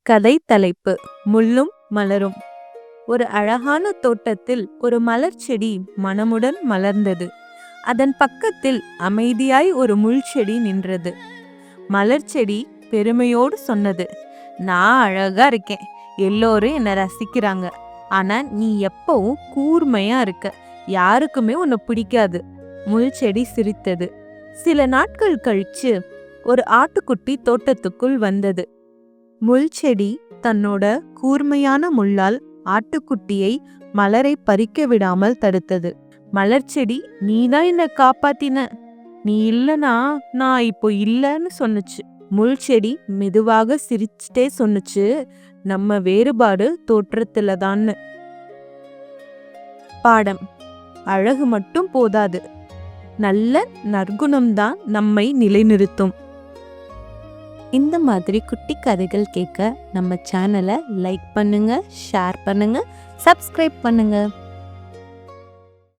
கதை தலைப்பு முள்ளும் மலரும். ஒரு அழகான தோட்டத்தில் ஒரு மலர் செடி மனமுடன் மலர்ந்தது. அதன் பக்கத்தில் அமைதியாய் ஒரு முள் செடி நின்றது. மலர் செடி பெருமையோடு சொன்னது, நான் அழகா இருக்கேன், எல்லோரும் என்னை ரசிக்கிறாங்க. ஆனா நீ எப்பவும் கூர்மையா இருக்க, யாருக்குமே உன்னை பிடிக்காது. முள் செடி சிரித்தது. சில நாட்கள் கழிச்சு ஒரு ஆட்டுக்குட்டி தோட்டத்துக்குள் வந்தது. முள் செடி தன்னோட கூர்மையான முள்ளால் ஆட்டுக்குட்டியை மலரை பறிக்க விடாமல் தடுத்தது. மலர் செடி, நீதான் என்ன காப்பாத்தின, நீ இல்லனா நான் இப்போ இல்லன்னு சொன்னுச்சு. முள் செடி மெதுவாக சிரிச்சுட்டே சொன்னுச்சு, நம்ம வேறுபாடு தோற்றத்துல தான். பாடம்: அழகு மட்டும் போதாது, நல்ல நற்குணம்தான் நம்மை நிலைநிறுத்தும். இந்த மாதிரி குட்டி கதைகள் கேட்க நம்ம சேனலை லைக் பண்ணுங்க, ஷேர் பண்ணுங்க, சப்ஸ்கிரைப் பண்ணுங்க.